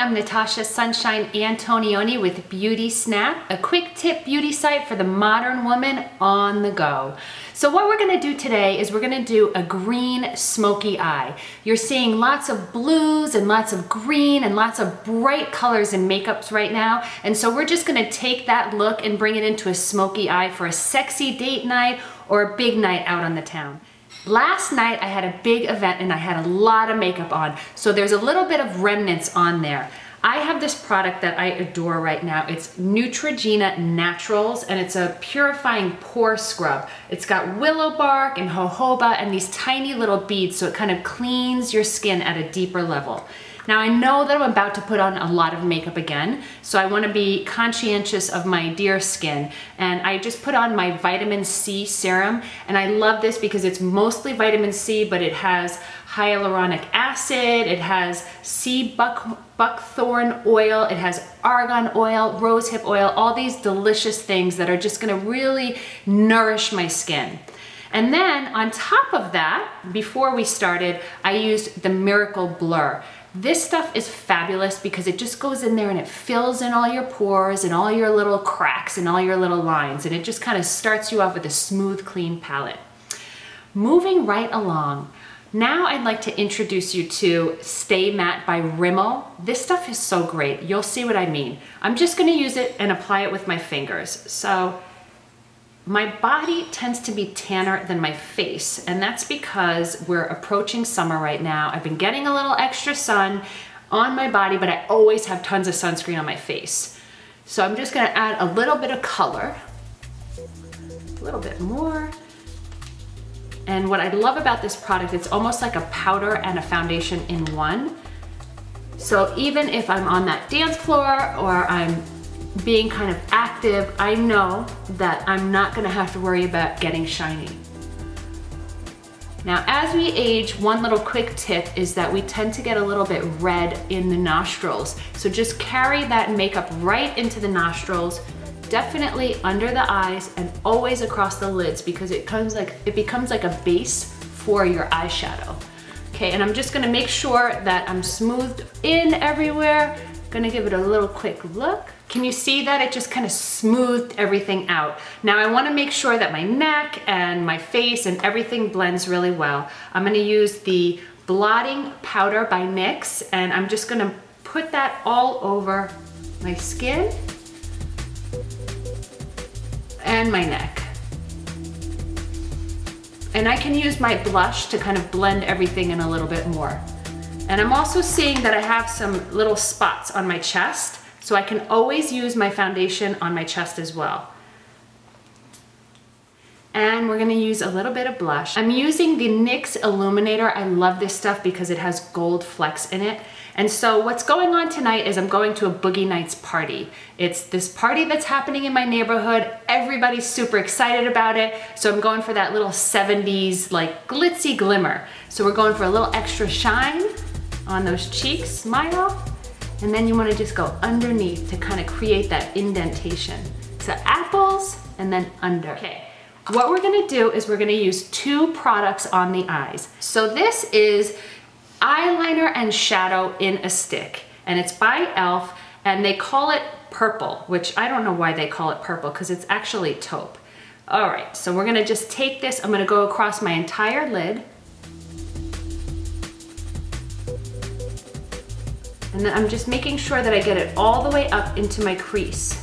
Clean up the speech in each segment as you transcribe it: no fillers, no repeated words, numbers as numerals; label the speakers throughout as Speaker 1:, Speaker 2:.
Speaker 1: I'm Natasha Sunshine Antonioni with Beauty Snap, a quick tip beauty site for the modern woman on the go. So what we're gonna do today is we're gonna do a green smoky eye. You're seeing lots of blues and lots of green and lots of bright colors in makeups right now. And so we're just gonna take that look and bring it into a smoky eye for a sexy date night or a big night out on the town. Last night I had a big event and I had a lot of makeup on, so there's a little bit of remnants on there. I have this product that I adore right now. It's Neutragena Naturals and it's a purifying pore scrub. It's got willow bark and jojoba and these tiny little beads, so it kind of cleans your skin at a deeper level. Now I know that I'm about to put on a lot of makeup again, so I want to be conscientious of my dear skin. And I just put on my vitamin C serum, and I love this because it's mostly vitamin C, but it has hyaluronic acid, it has sea buckthorn oil, it has argan oil, rosehip oil, all these delicious things that are just going to really nourish my skin. And then on top of that, before we started, I used the Miracle Blur. This stuff is fabulous because it just goes in there and it fills in all your pores and all your little cracks and all your little lines, and it just kind of starts you off with a smooth, clean palette. Moving right along, now I'd like to introduce you to Stay Matte by Rimmel. This stuff is so great. You'll see what I mean. I'm just going to use it and apply it with my fingers. So my body tends to be tanner than my face, and that's because we're approaching summer right now. I've been getting a little extra sun on my body, but I always have tons of sunscreen on my face. So I'm just gonna add a little bit of color, a little bit more. And what I love about this product, it's almost like a powder and a foundation in one. So even if I'm on that dance floor or I'm being kind of active, I know that I'm not gonna have to worry about getting shiny. Now, as we age, one little quick tip is that we tend to get a little bit red in the nostrils. So just carry that makeup right into the nostrils, definitely under the eyes and always across the lids, because it becomes like a base for your eyeshadow. Okay, and I'm just gonna make sure that I'm smoothed in everywhere. Gonna give it a little quick look. Can you see that? It just kind of smoothed everything out. Now I wanna make sure that my neck and my face and everything blends really well. I'm gonna use the Blotting Powder by NYX, and I'm just gonna put that all over my skin and my neck. And I can use my blush to kind of blend everything in a little bit more. And I'm also seeing that I have some little spots on my chest, so I can always use my foundation on my chest as well. And we're gonna use a little bit of blush. I'm using the NYX Illuminator. I love this stuff because it has gold flecks in it. And so what's going on tonight is I'm going to a Boogie Nights party. It's this party that's happening in my neighborhood. Everybody's super excited about it. So I'm going for that little 70s like glitzy glimmer. So we're going for a little extra shine on those cheeks, smile. And then you wanna just go underneath to kind of create that indentation. So apples and then under. Okay, what we're gonna do is we're gonna use two products on the eyes. So this is eyeliner and shadow in a stick, and it's by E.L.F, and they call it purple, which I don't know why they call it purple because it's actually taupe. All right, so we're gonna just take this, I'm gonna go across my entire lid. And then I'm just making sure that I get it all the way up into my crease.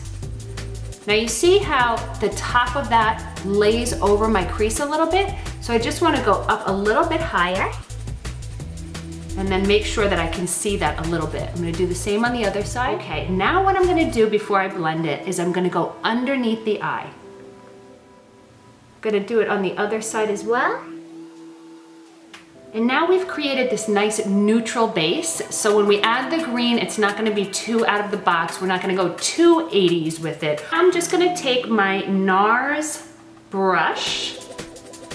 Speaker 1: Now you see how the top of that lays over my crease a little bit? So I just wanna go up a little bit higher and then make sure that I can see that a little bit. I'm gonna do the same on the other side. Okay, now what I'm gonna do before I blend it is I'm gonna go underneath the eye. I'm gonna do it on the other side as well. And now we've created this nice neutral base. So when we add the green, it's not gonna be too out of the box. We're not gonna go too 80s with it. I'm just gonna take my Nars brush,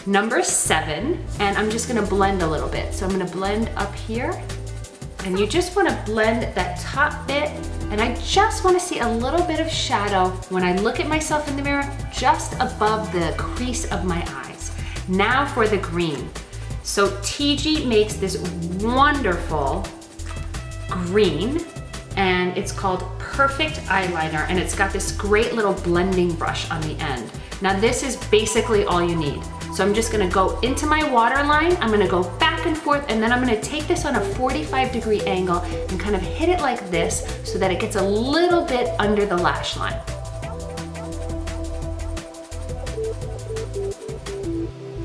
Speaker 1: number 7, and I'm just gonna blend a little bit. So I'm gonna blend up here, and you just wanna blend that top bit, and I just wanna see a little bit of shadow when I look at myself in the mirror, just above the crease of my eyes. Now for the green. So TIGI makes this wonderful green and it's called Perfect Eyeliner, and it's got this great little blending brush on the end. Now this is basically all you need. So I'm just gonna go into my waterline, I'm gonna go back and forth, and then I'm gonna take this on a 45-degree angle and kind of hit it like this so that it gets a little bit under the lash line.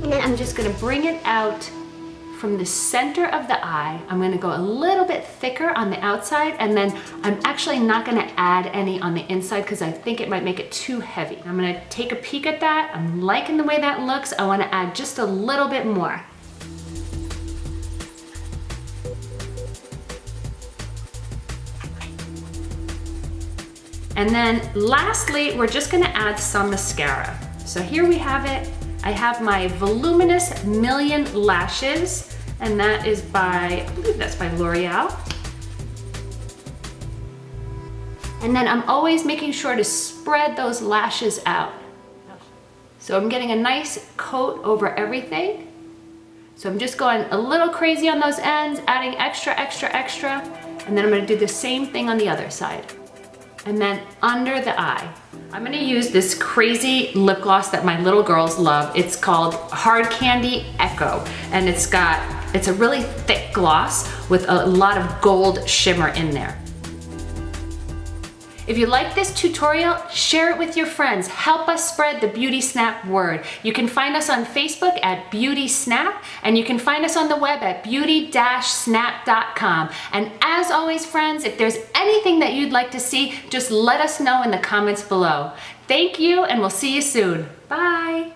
Speaker 1: And then I'm just gonna bring it out from the center of the eye. I'm gonna go a little bit thicker on the outside, and then I'm actually not gonna add any on the inside because I think it might make it too heavy. I'm gonna take a peek at that. I'm liking the way that looks. I wanna add just a little bit more. And then lastly, we're just gonna add some mascara. So here we have it. I have my Voluminous Million Lashes, and that is by, I believe that's by L'Oreal. And then I'm always making sure to spread those lashes out. So I'm getting a nice coat over everything. So I'm just going a little crazy on those ends, adding extra, extra, extra, and then I'm gonna do the same thing on the other side. And then under the eye. I'm gonna use this crazy lip gloss that my little girls love. It's called Hard Candy Echo, and it's a really thick gloss with a lot of gold shimmer in there. If you like this tutorial, share it with your friends. Help us spread the Beauty Snap word. You can find us on Facebook at Beauty Snap, and you can find us on the web at beauty-snap.com. And as always, friends, if there's anything that you'd like to see, just let us know in the comments below. Thank you, and we'll see you soon. Bye.